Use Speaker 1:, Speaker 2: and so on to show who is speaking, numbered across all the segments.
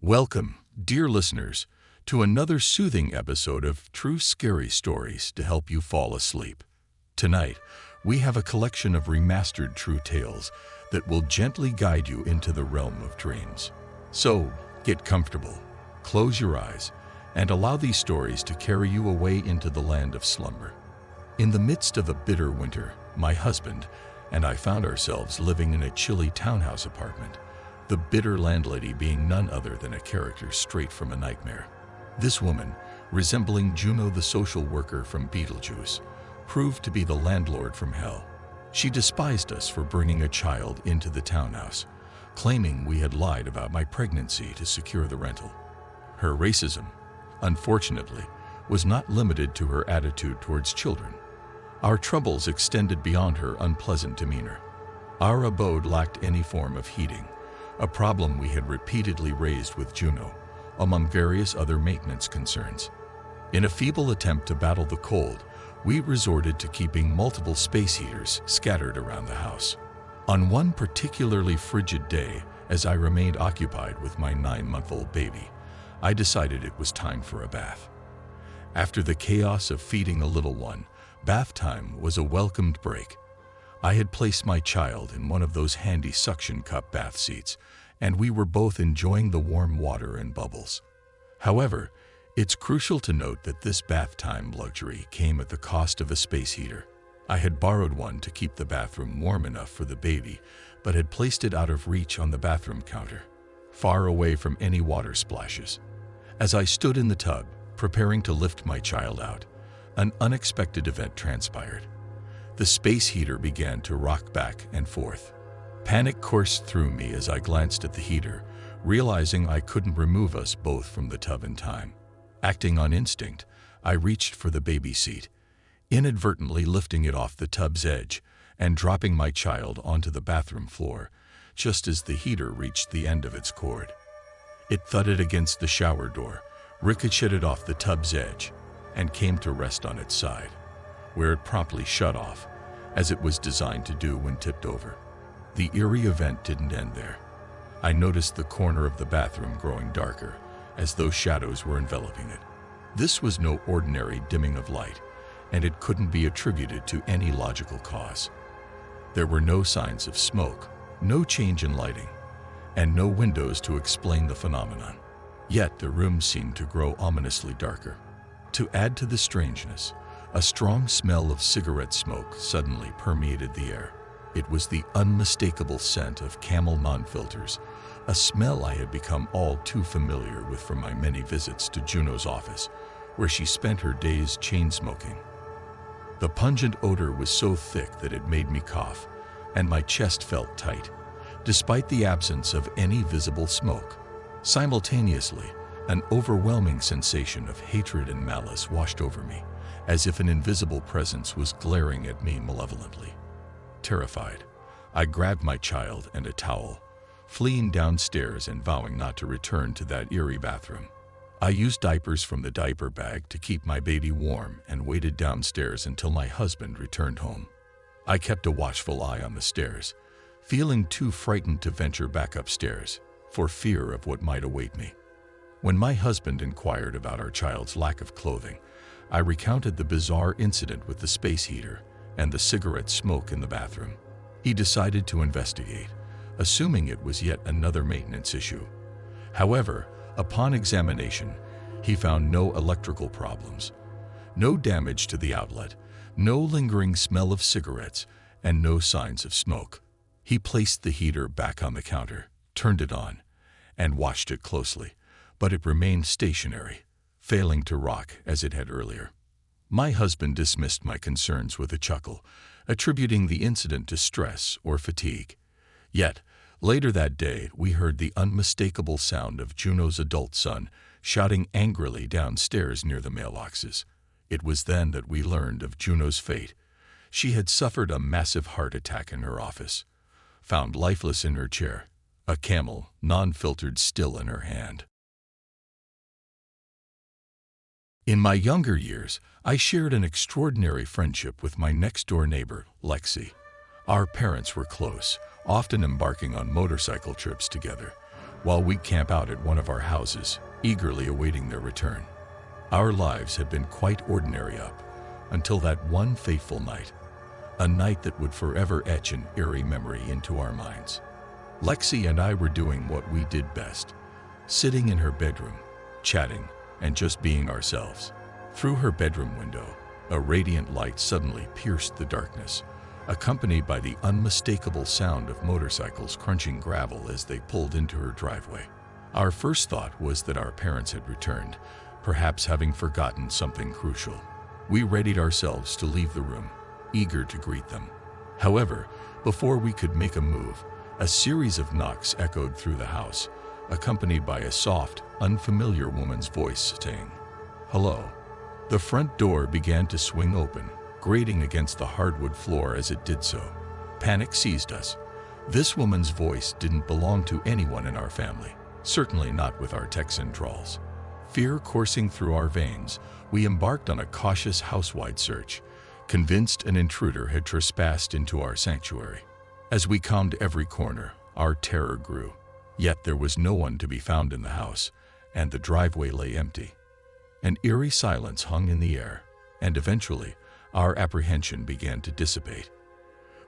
Speaker 1: Welcome, dear listeners, to another soothing episode of True Scary Stories to help you fall asleep. Tonight, we have a collection of remastered true tales that will gently guide you into the realm of dreams. So, get comfortable, close your eyes, and allow these stories to carry you away into the land of slumber. In the midst of a bitter winter, my husband and I found ourselves living in a chilly townhouse apartment, the bitter landlady being none other than a character straight from a nightmare. This woman, resembling Juno the social worker from Beetlejuice, proved to be the landlord from hell. She despised us for bringing a child into the townhouse, claiming we had lied about my pregnancy to secure the rental. Her racism, unfortunately, was not limited to her attitude towards children. Our troubles extended beyond her unpleasant demeanor. Our abode lacked any form of heating, a problem we had repeatedly raised with Juno, among various other maintenance concerns. In a feeble attempt to battle the cold, we resorted to keeping multiple space heaters scattered around the house. On one particularly frigid day, as I remained occupied with my 9-month-old baby, I decided it was time for a bath. After the chaos of feeding a little one, bath time was a welcomed break. I had placed my child in one of those handy suction cup bath seats, and we were both enjoying the warm water and bubbles. However, it's crucial to note that this bath time luxury came at the cost of a space heater. I had borrowed one to keep the bathroom warm enough for the baby, but had placed it out of reach on the bathroom counter, far away from any water splashes. As I stood in the tub, preparing to lift my child out, an unexpected event transpired. The space heater began to rock back and forth. Panic coursed through me as I glanced at the heater, realizing I couldn't remove us both from the tub in time. Acting on instinct, I reached for the baby seat, inadvertently lifting it off the tub's edge and dropping my child onto the bathroom floor, just as the heater reached the end of its cord. It thudded against the shower door, ricocheted off the tub's edge, and came to rest on its side, where it promptly shut off, as it was designed to do when tipped over. The eerie event didn't end there. I noticed the corner of the bathroom growing darker, as though shadows were enveloping it. This was no ordinary dimming of light, and it couldn't be attributed to any logical cause. There were no signs of smoke, no change in lighting, and no windows to explain the phenomenon. Yet the room seemed to grow ominously darker. To add to the strangeness, a strong smell of cigarette smoke suddenly permeated the air. It was the unmistakable scent of Camel non-filters, a smell I had become all too familiar with from my many visits to Juno's office, where she spent her days chain-smoking. The pungent odor was so thick that it made me cough, and my chest felt tight, despite the absence of any visible smoke. Simultaneously, an overwhelming sensation of hatred and malice washed over me, as if an invisible presence was glaring at me malevolently. Terrified, I grabbed my child and a towel, fleeing downstairs and vowing not to return to that eerie bathroom. I used diapers from the diaper bag to keep my baby warm and waited downstairs until my husband returned home. I kept a watchful eye on the stairs, feeling too frightened to venture back upstairs, for fear of what might await me. When my husband inquired about our child's lack of clothing, I recounted the bizarre incident with the space heater and the cigarette smoke in the bathroom. He decided to investigate, assuming it was yet another maintenance issue. However, upon examination, he found no electrical problems, no damage to the outlet, no lingering smell of cigarettes, and no signs of smoke. He placed the heater back on the counter, turned it on, and watched it closely, but it remained stationary, failing to rock as it had earlier. My husband dismissed my concerns with a chuckle, attributing the incident to stress or fatigue. Yet, later that day, we heard the unmistakable sound of Juno's adult son shouting angrily downstairs near the mailboxes. It was then that we learned of Juno's fate. She had suffered a massive heart attack in her office, found lifeless in her chair, a Camel non-filtered still in her hand. In my younger years, I shared an extraordinary friendship with my next-door neighbor, Lexi. Our parents were close, often embarking on motorcycle trips together, while we'd camp out at one of our houses, eagerly awaiting their return. Our lives had been quite ordinary up until that one fateful night, a night that would forever etch an eerie memory into our minds. Lexi and I were doing what we did best, sitting in her bedroom, chatting, and just being ourselves. Through her bedroom window, a radiant light suddenly pierced the darkness, accompanied by the unmistakable sound of motorcycles crunching gravel as they pulled into her driveway. Our first thought was that our parents had returned, perhaps having forgotten something crucial. We readied ourselves to leave the room, eager to greet them. However, before we could make a move, a series of knocks echoed through the house, accompanied by a soft, unfamiliar woman's voice saying, "Hello." The front door began to swing open, grating against the hardwood floor as it did so. Panic seized us. This woman's voice didn't belong to anyone in our family, certainly not with our Texan drawls. Fear coursing through our veins, we embarked on a cautious house-wide search, convinced an intruder had trespassed into our sanctuary. As we combed every corner, our terror grew. Yet there was no one to be found in the house, and the driveway lay empty. An eerie silence hung in the air, and eventually, our apprehension began to dissipate.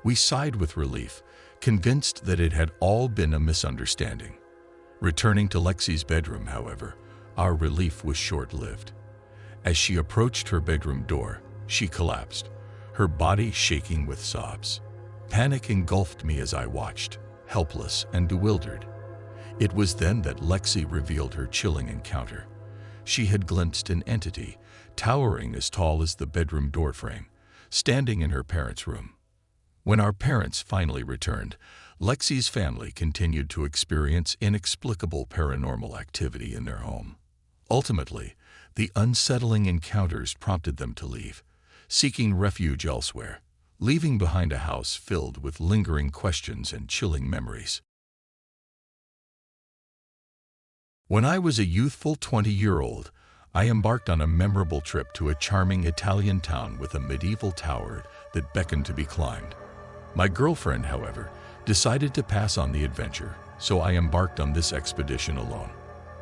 Speaker 1: We sighed with relief, convinced that it had all been a misunderstanding. Returning to Lexi's bedroom, however, our relief was short-lived. As she approached her bedroom door, she collapsed, her body shaking with sobs. Panic engulfed me as I watched, helpless and bewildered. It was then that Lexi revealed her chilling encounter. She had glimpsed an entity, towering as tall as the bedroom doorframe, standing in her parents' room. When our parents finally returned, Lexi's family continued to experience inexplicable paranormal activity in their home. Ultimately, the unsettling encounters prompted them to leave, seeking refuge elsewhere, leaving behind a house filled with lingering questions and chilling memories. When I was a youthful 20-year-old, I embarked on a memorable trip to a charming Italian town with a medieval tower that beckoned to be climbed. My girlfriend, however, decided to pass on the adventure, so I embarked on this expedition alone.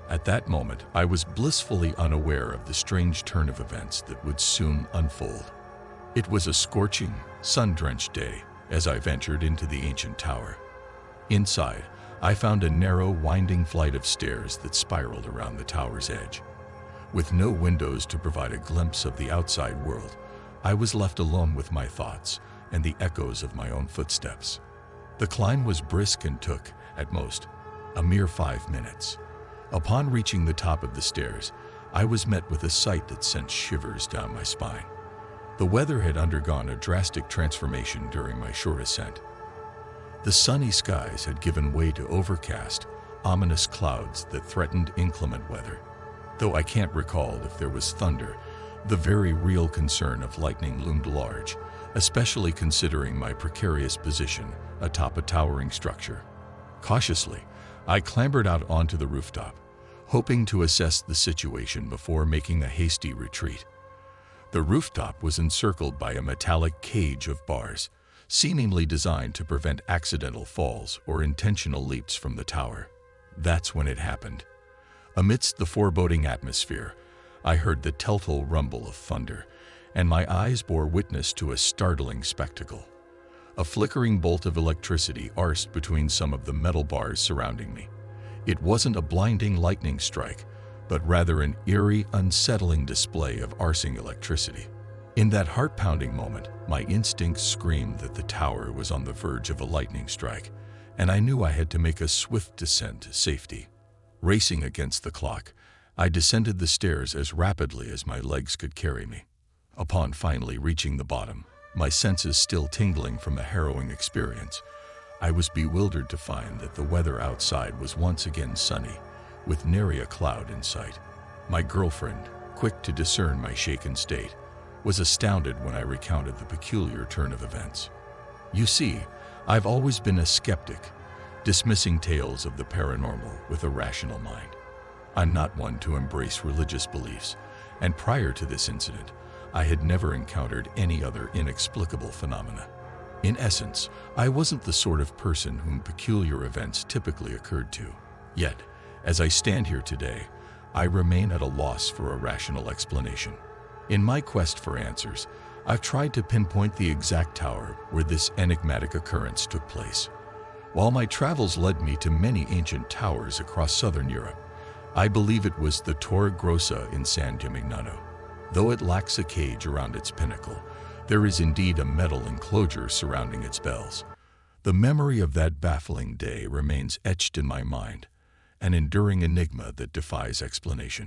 Speaker 1: At that moment, I was blissfully unaware of the strange turn of events that would soon unfold. It was a scorching, sun-drenched day as I ventured into the ancient tower. Inside, I found a narrow, winding flight of stairs that spiraled around the tower's edge. With no windows to provide a glimpse of the outside world, I was left alone with my thoughts and the echoes of my own footsteps. The climb was brisk and took, at most, a mere 5 minutes. Upon reaching the top of the stairs, I was met with a sight that sent shivers down my spine. The weather had undergone a drastic transformation during my short ascent. The sunny skies had given way to overcast, ominous clouds that threatened inclement weather. Though I can't recall if there was thunder, the very real concern of lightning loomed large, especially considering my precarious position atop a towering structure. Cautiously, I clambered out onto the rooftop, hoping to assess the situation before making a hasty retreat. The rooftop was encircled by a metallic cage of bars, seemingly designed to prevent accidental falls or intentional leaps from the tower. That's when it happened. Amidst the foreboding atmosphere, I heard the telltale rumble of thunder, and my eyes bore witness to a startling spectacle. A flickering bolt of electricity arced between some of the metal bars surrounding me. It wasn't a blinding lightning strike, but rather an eerie, unsettling display of arcing electricity. In that heart-pounding moment, my instincts screamed that the tower was on the verge of a lightning strike, and I knew I had to make a swift descent to safety. Racing against the clock, I descended the stairs as rapidly as my legs could carry me. Upon finally reaching the bottom, my senses still tingling from the harrowing experience, I was bewildered to find that the weather outside was once again sunny, with nary a cloud in sight. My girlfriend, quick to discern my shaken state, was astounded when I recounted the peculiar turn of events. You see, I've always been a skeptic, dismissing tales of the paranormal with a rational mind. I'm not one to embrace religious beliefs, and prior to this incident, I had never encountered any other inexplicable phenomena. In essence, I wasn't the sort of person whom peculiar events typically occurred to. Yet, as I stand here today, I remain at a loss for a rational explanation. In my quest for answers, I've tried to pinpoint the exact tower where this enigmatic occurrence took place. While my travels led me to many ancient towers across southern Europe, I believe it was the Torre Grossa in San Gimignano. Though it lacks a cage around its pinnacle, there is indeed a metal enclosure surrounding its bells. The memory of that baffling day remains etched in my mind, an enduring enigma that defies explanation.